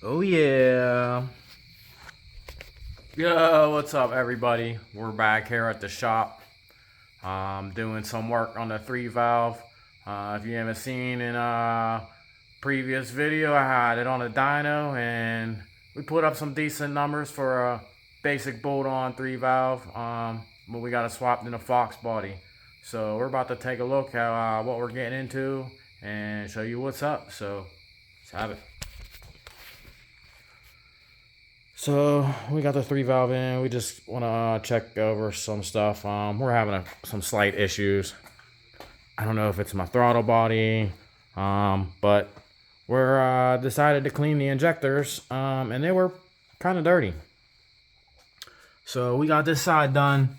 Oh yeah. Yo, what's up everybody? We're back here at the shop. Doing some work on the 3 valve. If you haven't seen in a previous video, I had it on a dyno and we put up some decent numbers for a basic bolt-on 3 valve. But we got it swapped in a foxbody. So we're about to take a look at what we're getting into and show you what's up. So let's have it. So we got the 3 valve in. We just want to check over some stuff. We're having some slight issues. I don't know if it's my throttle body, but we're decided to clean the injectors, and they were kind of dirty. So we got this side done.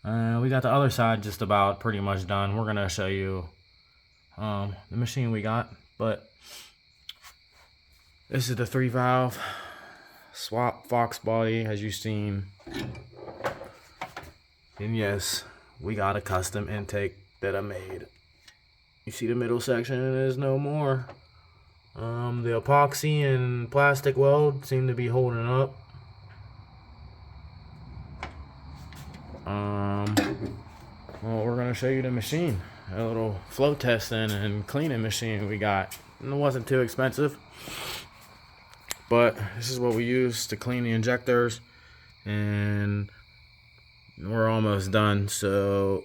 We got the other side just about pretty much done. We're gonna show you the machine we got, but this is the 3 valve. Swap fox body, as you've seen. And yes, we got a custom intake that I made. You see the middle section is no more. The epoxy and plastic weld seem to be holding up. Well, we're gonna show you the machine. A little flow testing and cleaning machine we got. And it wasn't too expensive. But this is what we use to clean the injectors, and we're almost done. So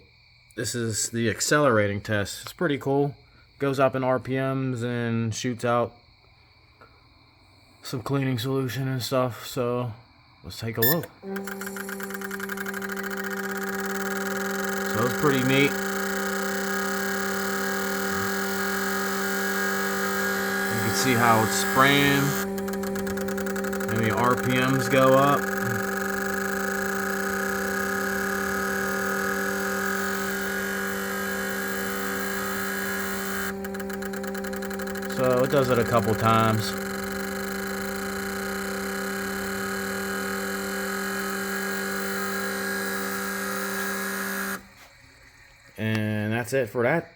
this is the accelerating test. It's pretty cool. Goes up in RPMs and shoots out some cleaning solution and stuff. So let's take a look. So it's pretty neat. You can see how it's spraying. And the RPMs go up. So it does it a couple times. And that's it for that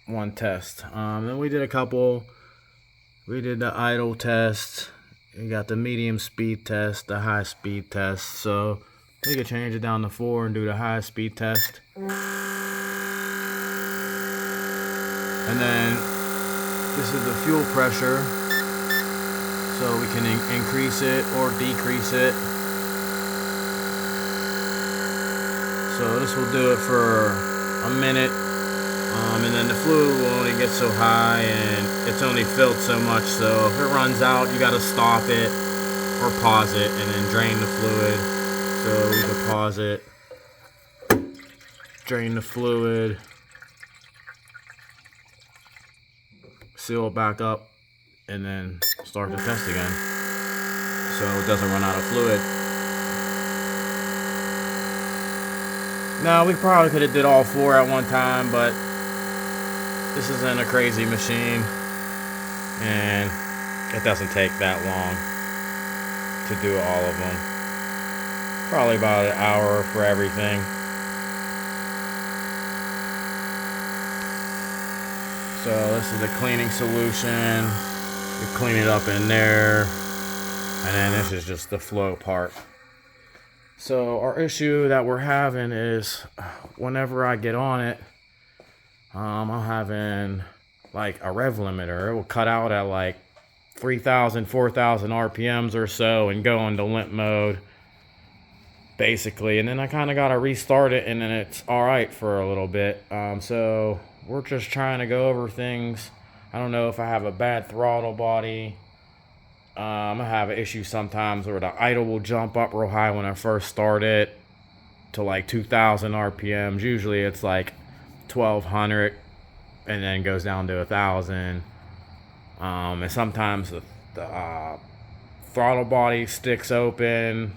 one test. Then we did a couple. We did the idle test. You got the medium speed test, the high speed test. So we could change it down to 4 and do the high speed test. And then this is the fuel pressure. So we can increase it or decrease it. So this will do it for a minute. And then the fluid will only get so high and it's only filled so much, so if it runs out you got to stop it or pause it and then drain the fluid. So we can pause it, drain the fluid, seal it back up, and then start the test again so it doesn't run out of fluid. Now we probably could have did all 4 at one time, but this isn't a crazy machine, and it doesn't take that long to do all of them. Probably about an hour for everything. So this is the cleaning solution. You clean it up in there, and then this is just the flow part. So our issue that we're having is whenever I get on it, I'm having like a rev limiter. It will cut out at like 3,000, 4,000 RPMs or so and go into limp mode, basically. And then I kind of got to restart it, and then it's all right for a little bit. So we're just trying to go over things. I don't know if I have a bad throttle body. I have an issue sometimes where the idle will jump up real high when I first start it to like 2,000 RPMs. Usually it's like 1,200 and then goes down to 1,000. And sometimes the throttle body sticks open.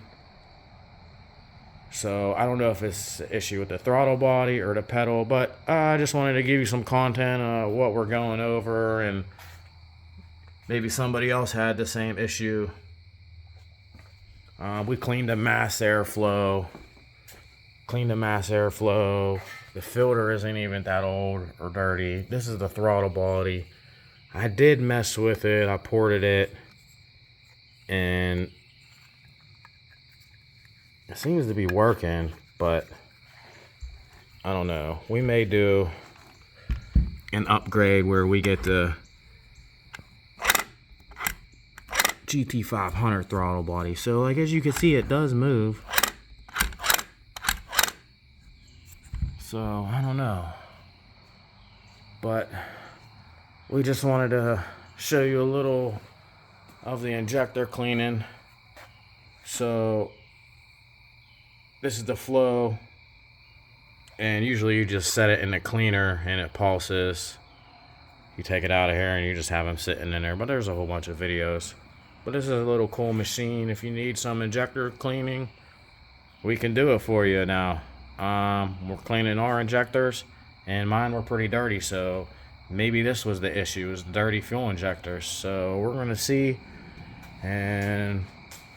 So I don't know if it's an issue with the throttle body or the pedal, but I just wanted to give you some content of what we're going over, and maybe somebody else had the same issue. We cleaned the mass airflow. The filter isn't even that old or dirty. This is the throttle body. I did mess with it. I ported it. and it seems to be working, but I don't know. We may do an upgrade where we get the GT500 throttle body. So like, as you can see, it does move. So I don't know, but we just wanted to show you a little of the injector cleaning. So this is the flow, and usually you just set it in the cleaner and it pulses. You take it out of here and you just have them sitting in there, but there's a whole bunch of videos. But this is a little cool machine. If you need some injector cleaning, we can do it for you now. We're cleaning our injectors, and mine were pretty dirty, so maybe this was the issue, is dirty fuel injectors. So we're gonna see, and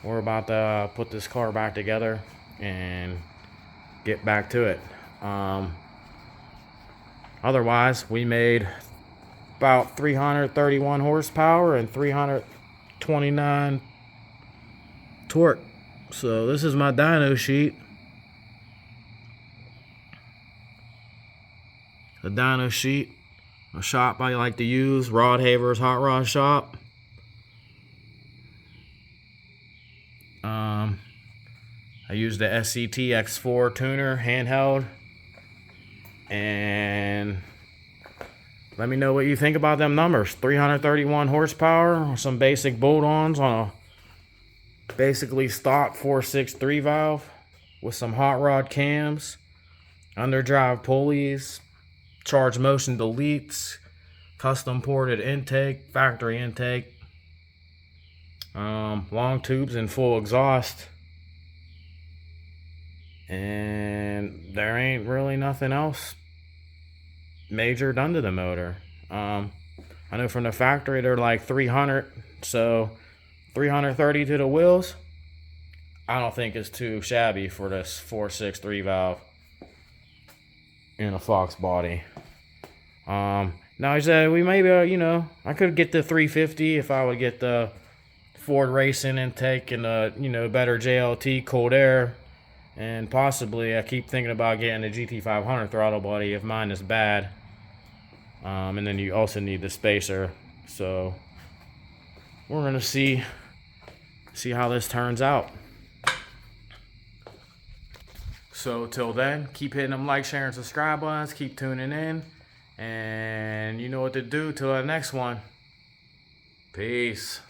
we're about to put this car back together and get back to it. Otherwise, we made about 331 horsepower and 329 torque. So this is my dyno sheet. The dyno sheet, a shop I like to use, Rod Haver's Hot Rod Shop. I use the SCT X4 tuner handheld, and let me know what you think about them numbers. 331 horsepower, some basic bolt-ons on a basically stock 4.63 valve with some hot rod cams, underdrive pulleys, charge motion deletes, custom ported intake, factory intake, long tubes and full exhaust, and there ain't really nothing else major done to the motor. I know from the factory they're like 300, so 330 to the wheels. I don't think it's too shabby for this 4.63 valve in a Fox body. Now I said we maybe, I could get the 350 if I would get the Ford Racing intake and the, better JLT cold air, and possibly I keep thinking about getting the GT500 throttle body if mine is bad. And then you also need the spacer. So we're gonna see how this turns out. So till then, keep hitting them like, share, and subscribe buttons. Keep tuning in, and you know what to do. Till the next one. Peace.